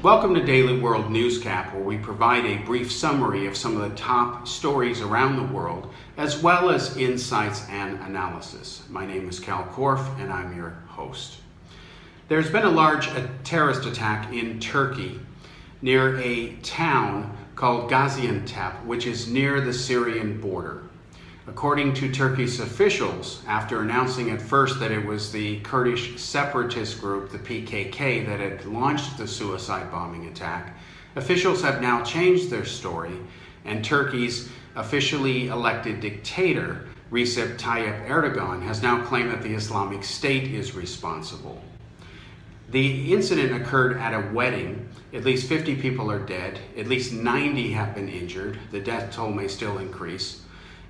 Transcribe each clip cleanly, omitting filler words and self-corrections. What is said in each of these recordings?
Welcome to Daily World Newscap, where we provide a brief summary of some of the top stories around the world, as well as insights and analysis. My name is Cal Korff, and I'm your host. There's been a large terrorist attack in Turkey near a town called Gaziantep, which is near the Syrian border. According to Turkey's officials, after announcing at first that it was the Kurdish separatist group, the PKK, that had launched the suicide bombing attack, officials have now changed their story, and Turkey's officially elected dictator, Recep Tayyip Erdogan, has now claimed that the Islamic State is responsible. The incident occurred at a wedding. At least 50 people are dead. At least 90 have been injured. The death toll may still increase.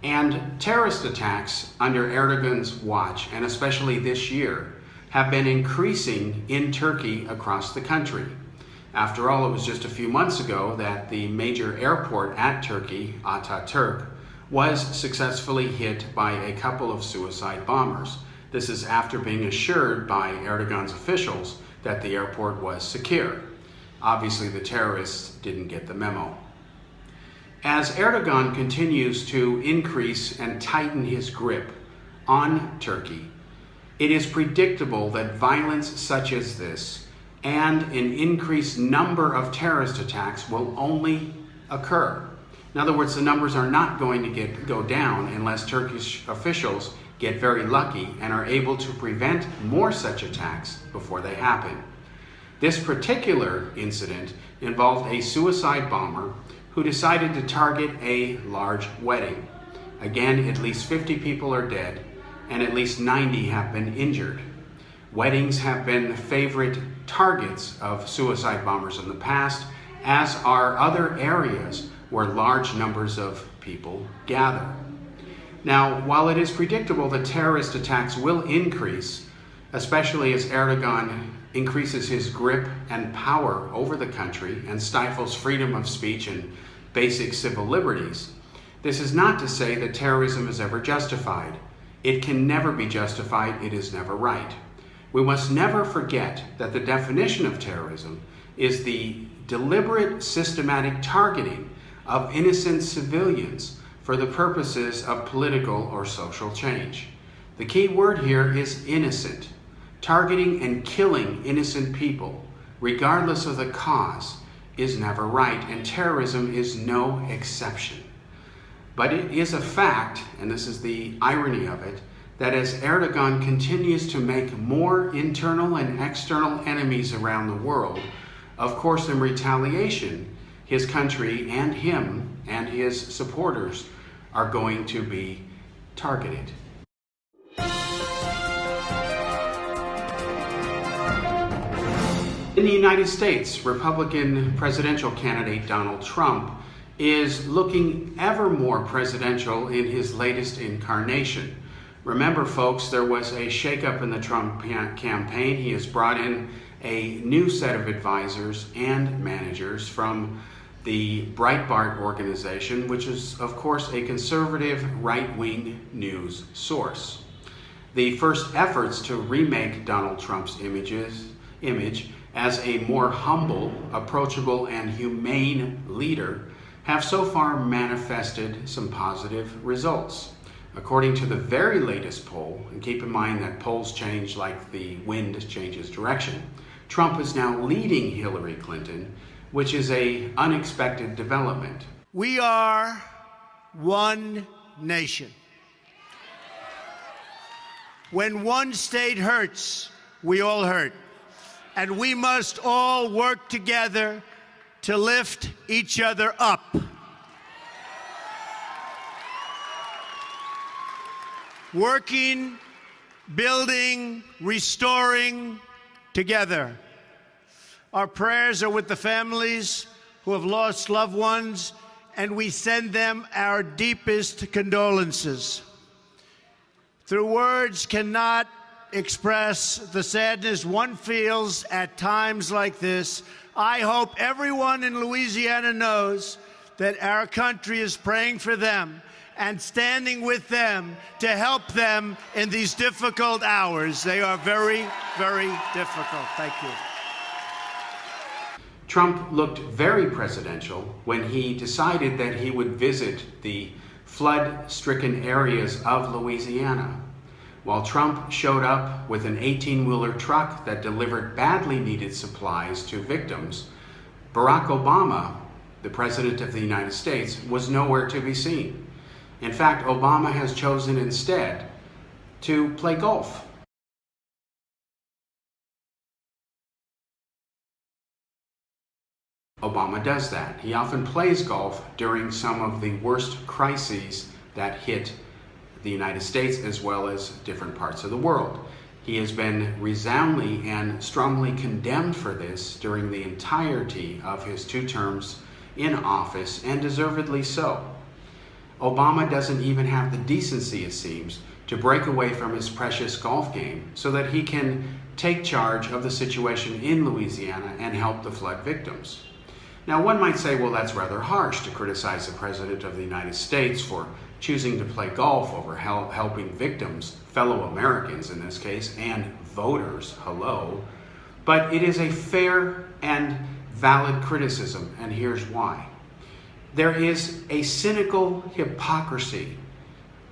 And terrorist attacks under Erdogan's watch, and especially this year, have been increasing in Turkey across the country. After all, it was just a few months ago that the major airport at Turkey, Ataturk, was successfully hit by a couple of suicide bombers. This is after being assured by Erdogan's officials that the airport was secure. Obviously, the terrorists didn't get the memo. As Erdogan continues to increase and tighten his grip on Turkey, it is predictable that violence such as this and an increased number of terrorist attacks will only occur. In other words, the numbers are not going to go down unless Turkish officials get very lucky and are able to prevent more such attacks before they happen. This particular incident involved a suicide bomber who decided to target a large wedding. Again, at least 50 people are dead and at least 90 have been injured. Weddings have been the favorite targets of suicide bombers in the past, as are other areas where large numbers of people gather. Now, while it is predictable that terrorist attacks will increase, especially as Erdogan increases his grip and power over the country and stifles freedom of speech and basic civil liberties, this is not to say that terrorism is ever justified. It can never be justified. It is never right. We must never forget that the definition of terrorism is the deliberate, systematic targeting of innocent civilians for the purposes of political or social change. The key word here is innocent. Targeting and killing innocent people, regardless of the cause, is never right, and terrorism is no exception. But it is a fact, and this is the irony of it, that as Erdogan continues to make more internal and external enemies around the world, of course in retaliation, his country and him and his supporters are going to be targeted. In the United States, Republican presidential candidate Donald Trump is looking ever more presidential in his latest incarnation. Remember, folks, there was a shakeup in the Trump campaign. He has brought in a new set of advisors and managers from the Breitbart organization, which is, of course, a conservative right-wing news source. The first efforts to remake Donald Trump's image as a more humble, approachable, and humane leader have so far manifested some positive results. According to the very latest poll, and keep in mind that polls change like the wind changes direction, Trump is now leading Hillary Clinton, which is an unexpected development. We are one nation. When one state hurts, we all hurt. And we must all work together to lift each other up. Working, building, restoring together. Our prayers are with the families who have lost loved ones, and we send them our deepest condolences. Through words cannot express the sadness one feels at times like this. I hope everyone in Louisiana knows that our country is praying for them and standing with them to help them in these difficult hours. They are very, very difficult. Thank you. Trump looked very presidential when he decided that he would visit the flood-stricken areas of Louisiana. While Trump showed up with an 18-wheeler truck that delivered badly needed supplies to victims, Barack Obama, the President of the United States, was nowhere to be seen. In fact, Obama has chosen instead to play golf. Obama does that. He often plays golf during some of the worst crises that hit the United States as well as different parts of the world. He has been resoundingly and strongly condemned for this during the entirety of his 2 terms in office, and deservedly so. Obama doesn't even have the decency, it seems, to break away from his precious golf game so that he can take charge of the situation in Louisiana and help the flood victims. Now, one might say, well, that's rather harsh to criticize the President of the United States for choosing to play golf over helping victims, fellow Americans in this case, and voters, hello. But it is a fair and valid criticism, and here's why. There is a cynical hypocrisy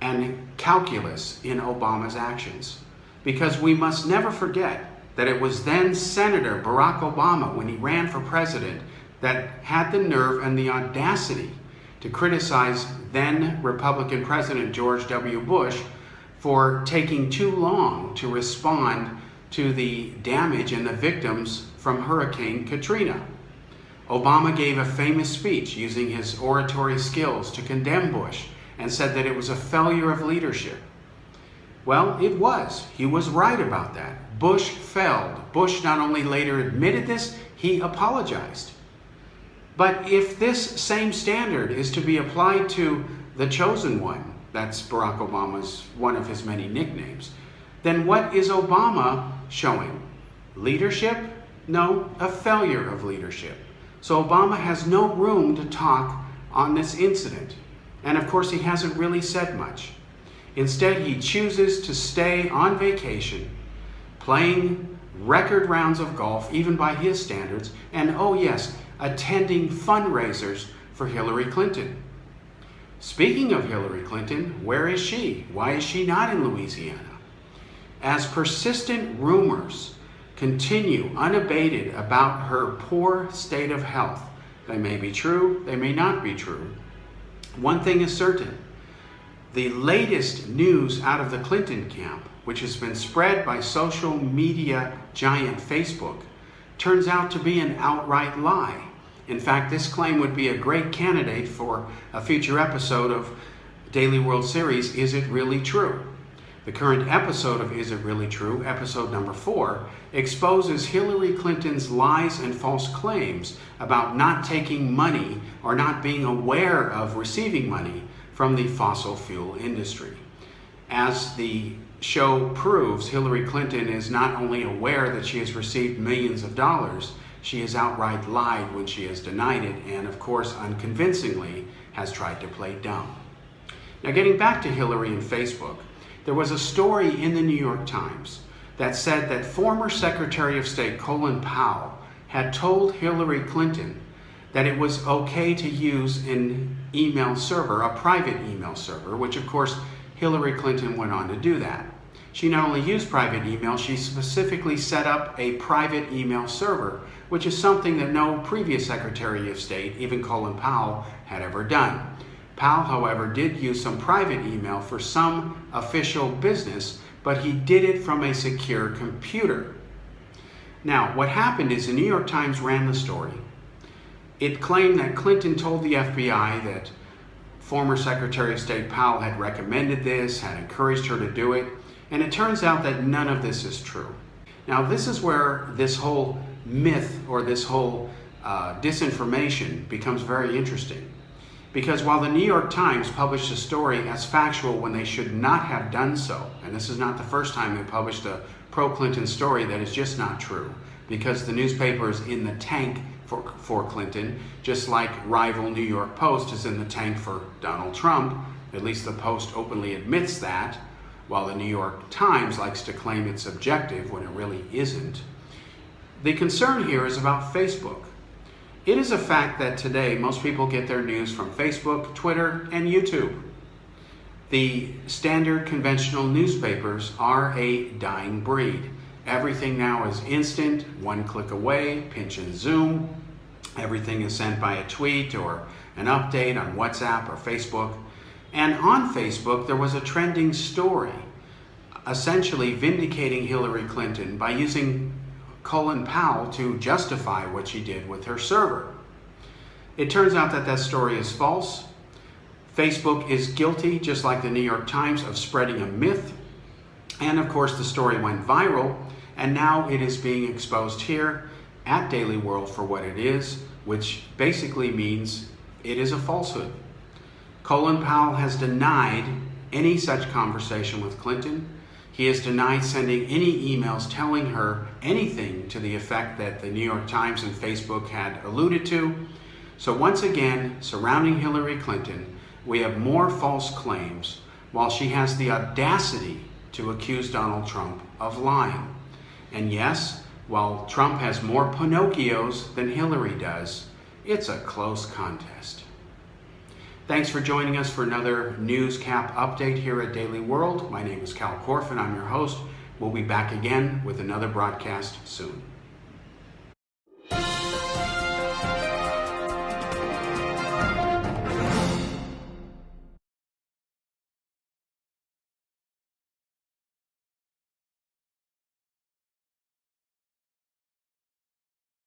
and calculus in Obama's actions, because we must never forget that it was then Senator Barack Obama, when he ran for president, that had the nerve and the audacity to criticize then Republican President George W. Bush for taking too long to respond to the damage and the victims from Hurricane Katrina. Obama gave a famous speech using his oratory skills to condemn Bush and said that it was a failure of leadership. Well, it was. He was right about that. Bush failed. Bush not only later admitted this, he apologized. But if this same standard is to be applied to the chosen one, that's Barack Obama's one of his many nicknames, then what is Obama showing? Leadership? No, a failure of leadership. So Obama has no room to talk on this incident. And of course, he hasn't really said much. Instead, he chooses to stay on vacation, playing record rounds of golf, even by his standards, and oh yes, attending fundraisers for Hillary Clinton. Speaking of Hillary Clinton, where is she? Why is she not in Louisiana? As persistent rumors continue unabated about her poor state of health, they may be true, they may not be true. One thing is certain. The latest news out of the Clinton camp, which has been spread by social media giant Facebook, turns out to be an outright lie. In fact, this claim would be a great candidate for a future episode of Daily World Series, Is It Really True? The current episode of Is It Really True, episode number 4, exposes Hillary Clinton's lies and false claims about not taking money or not being aware of receiving money from the fossil fuel industry. As the show proves, Hillary Clinton is not only aware that she has received millions of dollars, she has outright lied when she has denied it, and of course, unconvincingly, has tried to play dumb. Now, getting back to Hillary and Facebook, there was a story in the New York Times that said that former Secretary of State Colin Powell had told Hillary Clinton that it was okay to use an email server, a private email server, which of course Hillary Clinton went on to do that. She not only used private email, she specifically set up a private email server, which is something that no previous Secretary of State, even Colin Powell, had ever done. Powell, however, did use some private email for some official business, but he did it from a secure computer. Now, what happened is the New York Times ran the story. It claimed that Clinton told the FBI that former Secretary of State Powell had recommended this, had encouraged her to do it, and it turns out that none of this is true. Now, this is where this whole myth or this whole disinformation becomes very interesting. Because while the New York Times published a story as factual when they should not have done so, and this is not the first time they published a pro-Clinton story that is just not true, because the newspaper is in the tank for for Clinton, just like rival New York Post is in the tank for Donald Trump. At least the Post openly admits that, while the New York Times likes to claim it's objective when it really isn't. The concern here is about Facebook. It is a fact that today most people get their news from Facebook, Twitter, and YouTube. The standard conventional newspapers are a dying breed. Everything now is instant, one click away, pinch and zoom. Everything is sent by a tweet or an update on WhatsApp or Facebook. And on Facebook, there was a trending story, essentially vindicating Hillary Clinton by using Colin Powell to justify what she did with her server. It turns out that that story is false. Facebook is guilty, just like the New York Times, of spreading a myth. And of course, the story went viral, and now it is being exposed here at Daily World for what it is, which basically means it is a falsehood. Colin Powell has denied any such conversation with Clinton. He has denied sending any emails telling her anything to the effect that the New York Times and Facebook had alluded to. So once again, surrounding Hillary Clinton, we have more false claims, while she has the audacity to accuse Donald Trump of lying. And yes, while Trump has more Pinocchios than Hillary does, it's a close contest. Thanks for joining us for another Newscap update here at Daily World. My name is Cal Korff and I'm your host. We'll be back again with another broadcast soon.